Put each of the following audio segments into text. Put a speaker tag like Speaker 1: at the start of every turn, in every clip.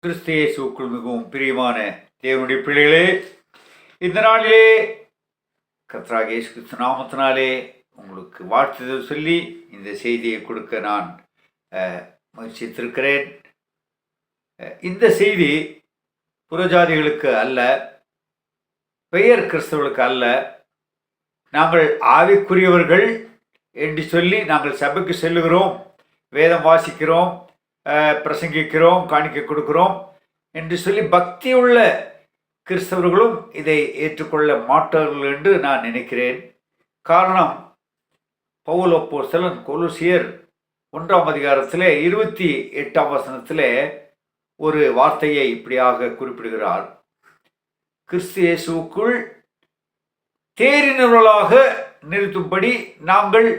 Speaker 1: கிறிஸ்து இயேசுவுக்குள் மிகவும் பிரியமான தேவனுடைய பிள்ளைகளே, இந்த நாளிலே கர்த்தராகிய இயேசு கிறிஸ்து நாமத்தினாலே உங்களுக்கு வாழ்த்துதல் சொல்லி இந்த செய்தியை கொடுக்க நான் முயற்சித்திருக்கிறேன். இந்த செய்தி புறஜாதிகளுக்கு அல்ல, பெயர் கிறிஸ்தவர்களுக்கு அல்ல. நாங்கள் ஆவிக்குரியவர்கள் என்று சொல்லி நாங்கள் சபைக்கு செல்லுகிறோம், வேதம் வாசிக்கிறோம், பிரசங்கிக்கிறோம், காணிக்கை கொடுக்கிறோம் என்று சொல்லி பக்தியுள்ள கிறிஸ்தவர்களும் இதை ஏற்றுக்கொள்ள மாட்டார்கள் என்று நான் நினைக்கிறேன். காரணம், பவுல் அப்போஸ்தலன் கொலோசியர் 1ஆம் அதிகாரத்திலே 28ஆம் வசனத்திலே ஒரு வார்த்தையை இப்படியாக குறிப்பிடுகிறார். கிறிஸ்து இயேசுவுக்குள் தேறினவர்களாக நிறுத்தும்படி நாங்கள்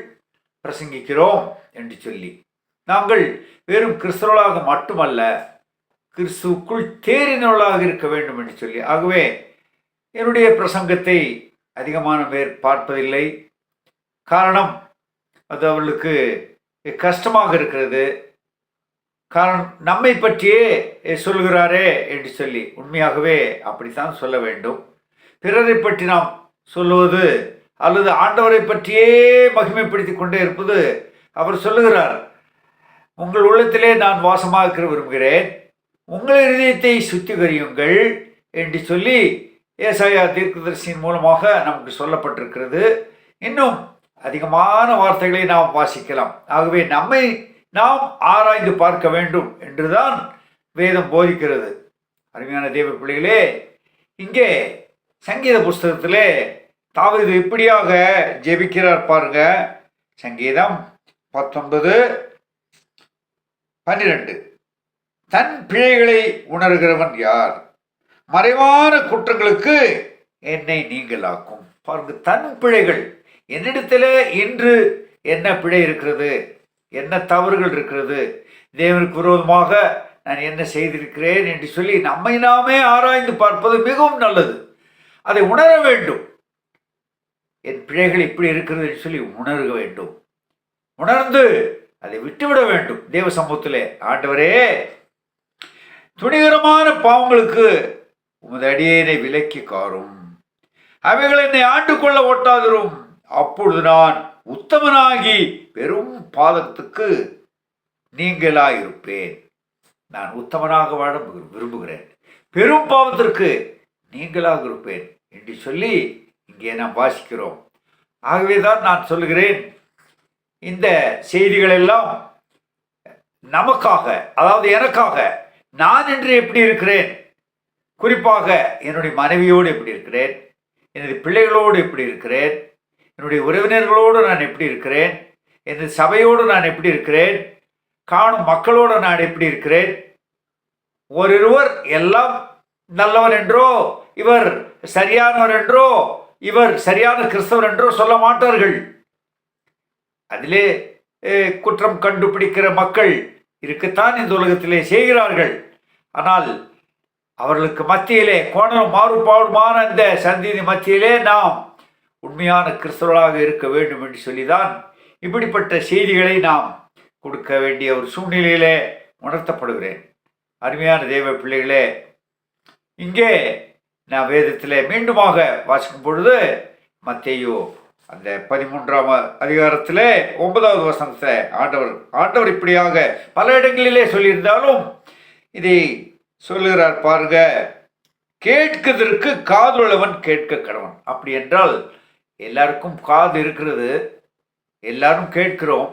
Speaker 1: பிரசங்கிக்கிறோம் என்று சொல்லி, நாங்கள் வெறும் கிறிஸ்தவர்களாக மட்டுமல்ல, கிறிஸ்துவுக்குள் தேறினவர்களாக இருக்க வேண்டும் என்று சொல்லி. ஆகவே என்னுடைய பிரசங்கத்தை அதிகமான பேர் பார்ப்பதில்லை. காரணம், அது அவர்களுக்கு கஷ்டமாக இருக்கிறது. காரணம், நம்மை பற்றியே சொல்கிறாரே என்று சொல்லி. உண்மையாகவே அப்படித்தான் சொல்ல வேண்டும். பிறரை பற்றி நாம் சொல்லுவது அல்லது ஆண்டவரை பற்றியே மகிமைப்படுத்தி கொண்டே இருப்பது. அவர் சொல்லுகிறார், உங்கள் உள்ளத்திலே நான் வாசமாக விரும்புகிறேன், உங்கள் இதயத்தை சுத்திகரியுங்கள் என்று சொல்லி ஏசாயா தீர்க்கதரிசியின் மூலமாக நமக்கு சொல்லப்பட்டிருக்கிறது. இன்னும் அதிகமான வார்த்தைகளை நாம் வாசிக்கலாம். ஆகவே நம்மை நாம் ஆராய்ந்து பார்க்க வேண்டும் என்றுதான் வேதம் போதிக்கிறது. அருமையான தேவ பிள்ளைகளே, இங்கே சங்கீத புஸ்தகத்திலே தாவீது இப்படியாக ஜெபிக்கிறார் பாருங்க. சங்கீதம் 19:12. தன் பிழைகளை உணர்கிறவன் யார்? மறைவான குற்றங்களுக்கு என்னை நீங்களாக்கும். பாருங்க, தன் பிழைகள். என்னிடத்திலே இன்று என்ன பிழை இருக்கிறது, என்ன தவறுகள் இருக்கிறது, தேவனுக்கு விரோதமாக நான் என்ன செய்திருக்கிறேன் என்று சொல்லி நம்மை நாமே ஆராய்ந்து பார்ப்பது மிகவும் நல்லது. அதை உணர வேண்டும். என் பிழைகள் இப்படி இருக்கிறது என்று சொல்லி உணர வேண்டும். உணர்ந்து அதை விட்டுவிட வேண்டும். தேவ சமூகத்திலே, ஆண்டவரே, துணிகரமான பாவங்களுக்கு உமது அடியேனை விலக்கி காரும், அவைகள் என்னை ஆண்டு கொள்ள ஒட்டாதரும். அப்பொழுது நான் உத்தமனாகி பெரும் பாதத்துக்கு நீங்களாயிருப்பேன். நான் உத்தமனாக வாழ விரும்புகிறேன், பெரும் பாவத்திற்கு நீங்களாக இருப்பேன் என்று சொல்லி இங்கே நாம் வாசிக்கிறோம். ஆகவேதான் நான் சொல்லுகிறேன், இந்த செய்திகள் எல்லாம் நமக்காக, அதாவது எனக்காக, நான் என்று எப்படி இருக்கிறேன், குறிப்பாக என்னுடைய மனைவியோடு எப்படி இருக்கிறேன், எனது பிள்ளைகளோடு எப்படி இருக்கிறேன், என்னுடைய உறவினர்களோடு நான் எப்படி இருக்கிறேன், எனது சபையோடு நான் எப்படி இருக்கிறேன், காணும் மக்களோடு நான் எப்படி இருக்கிறேன். ஒருவர் எல்லாம் நல்லவர் என்றோ, இவர் சரியானவர் என்றோ, இவர் சரியான கிறிஸ்தவர் என்றோ சொல்ல மாட்டார்கள். அதிலே குற்றம் கண்டுபிடிக்கிற மக்கள் இருக்கத்தான் இந்த உலகத்திலே செய்கிறார்கள். ஆனால் அவர்களுக்கு மத்தியிலே கோணலும் மாறுபாடுமான இந்த சந்ததி மத்தியிலே நாம் உண்மையான கிறிஸ்தவர்களாக இருக்க வேண்டும் என்று சொல்லிதான் இப்படிப்பட்ட செய்திகளை நாம் கொடுக்க வேண்டிய ஒரு சூழ்நிலையிலே உணர்த்தப்படுகிறேன். அருமையான தேவ பிள்ளைகளே, இங்கே நான் வேதத்தில் மீண்டுமாக வாசிக்கும் பொழுது மத்தேயு அந்த 13ஆம் அதிகாரத்திலே 9வது வசனத்தை ஆண்டவர் இப்படியாக பல இடங்களிலே சொல்லியிருந்தாலும் இதை சொல்லுகிறார் பாருங்க. கேட்கிறதற்கு காதுள்ளவன் கேட்க கடவன். அப்படி என்றால் எல்லாருக்கும் காது இருக்கிறது, எல்லாரும் கேட்கிறோம்.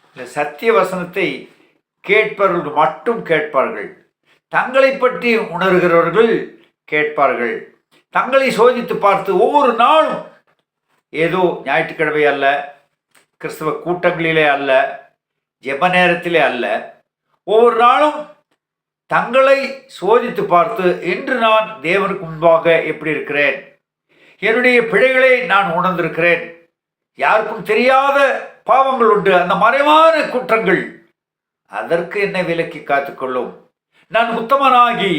Speaker 1: இந்த சத்திய வசனத்தை கேட்பவர்கள் மட்டும் கேட்பார்கள். தங்களை பற்றி உணர்கிறவர்கள் கேட்பார்கள். தங்களை சோதித்து பார்த்து ஒவ்வொரு நாளும், ஏதோ ஞாயிற்றுக்கிழமை அல்ல, கிறிஸ்தவ கூட்டங்களிலே அல்ல, ஜெப நேரத்திலே அல்ல, ஒவ்வொரு நாளும் தங்களை சோதித்து பார்த்து, இன்று நான் தேவனுக்கு முன்பாக எப்படி இருக்கிறேன், என்னுடைய பிழைகளை நான் உணர்ந்திருக்கிறேன், யாருக்கும் தெரியாத பாவங்கள் உண்டு, அந்த மறைவான குற்றங்கள், அதற்கு என்னை விலக்கி காத்துக்கொள்ளும், நான் உத்தமனாகி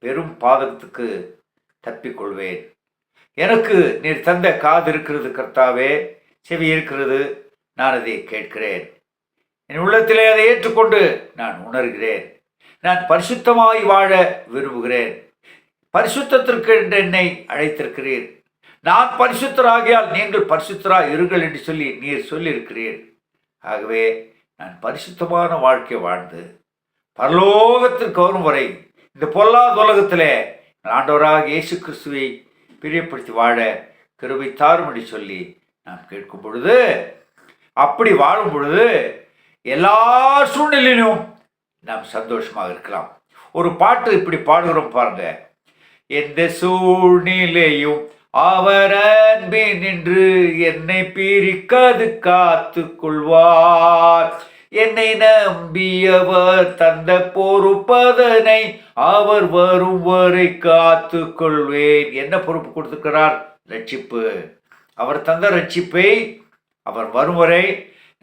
Speaker 1: பெரும் பாதத்துக்கு தப்பிக்கொள்வேன். எனக்கு நீர் தந்த காது இருக்கிறது கர்த்தாவே, செவி இருக்கிறது, நான் அதை கேட்கிறேன், என் உள்ளத்திலே அதை ஏற்றுக்கொண்டு நான் உணர்கிறேன். நான் பரிசுத்தமாய் வாழ விரும்புகிறேன். பரிசுத்தத்திற்கு என்று என்னை அழைத்திருக்கிறீர். நான் பரிசுத்தராகியால் நீங்கள் பரிசுத்தராக இருங்கள் என்று சொல்லி நீர் சொல்லியிருக்கிறீர். ஆகவே நான் பரிசுத்தமான வாழ்க்கை வாழ்ந்து பரலோகத்திற்கு வரும் வரை இந்த பொல்லாத உலகத்திலே ஆண்டவராக இயேசு கிறிஸ்துவை பிரியப்படுத்தி வாழ கிருபை தாரும் என்று சொல்லி நாம் கேட்கும் பொழுது, அப்படி வாழும் பொழுது எல்லா சூழ்நிலையிலும் நாம் சந்தோஷமாக இருக்கலாம். ஒரு பாட்டு இப்படி பாடுகிறோம் பாருங்க. எந்த சூழ்நிலையும் அவர் அன்பில் நின்று என்னை பிரிக்காது காத்து கொள்வார். என்னை நம்பியவர் தந்த பொறுப்பதனை அவர் வரும் வரை காத்து கொள்வேன். என்ன பொறுப்பு கொடுத்திருக்கிறார்? ரட்சிப்பு. அவர் தந்த ரட்சிப்பை அவர் வரும் வரை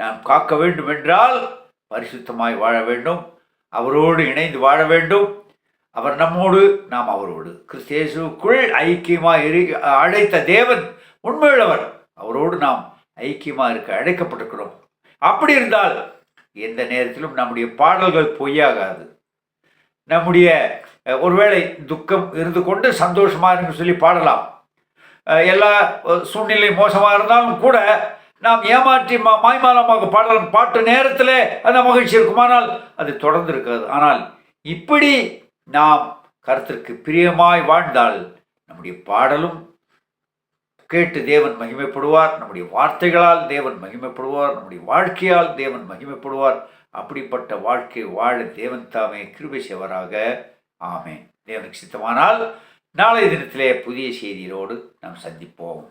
Speaker 1: நாம் காக்க வேண்டும் என்றால் பரிசுத்தமாய் வாழ வேண்டும். அவரோடு இணைந்து வாழ வேண்டும். அவர் நம்மோடு, நாம் அவரோடு. கிறிஸ்து இயேசுவுக்குள் ஐக்கியமாக அழைத்த தேவன் உண்மையுள்ளவர். அவரோடு நாம் ஐக்கியமாக இருக்க அழைக்கப்பட்டிருக்கிறோம். அப்படி இருந்தால் எந்த நேரத்திலும் நம்முடைய பாடல்கள் பொய்யாகாது. நம்முடைய ஒருவேளை துக்கம் இருந்து கொண்டு சந்தோஷமாக இருந்து சொல்லி பாடலாம். எல்லா சூழ்நிலை மோசமாக இருந்தாலும் கூட நாம் ஏமாற்றி மாய்மாலமாக பாடலாம். பாட்டு நேரத்தில் அந்த மகிழ்ச்சி இருக்குமானால் அது தொடர்ந்து இருக்காது. ஆனால் இப்படி நாம் கர்த்தருக்கு பிரியமாய் வாழ்ந்தால் நம்முடைய பாடலும் கேட்டு தேவன் மகிமைப்படுவார். நம்முடைய வார்த்தைகளால் தேவன் மகிமைப்படுவார். நம்முடைய வாழ்க்கையால் தேவன் மகிமைப்படுவார். அப்படிப்பட்ட வாழ்க்கை வாழ தேவன் தாமே கிருபை செய்வாராக. ஆமென். தேவனுக்கு சித்தமானால் நாளைய தினத்திலே புதிய செய்தியோடு நாம் சந்திப்போம்.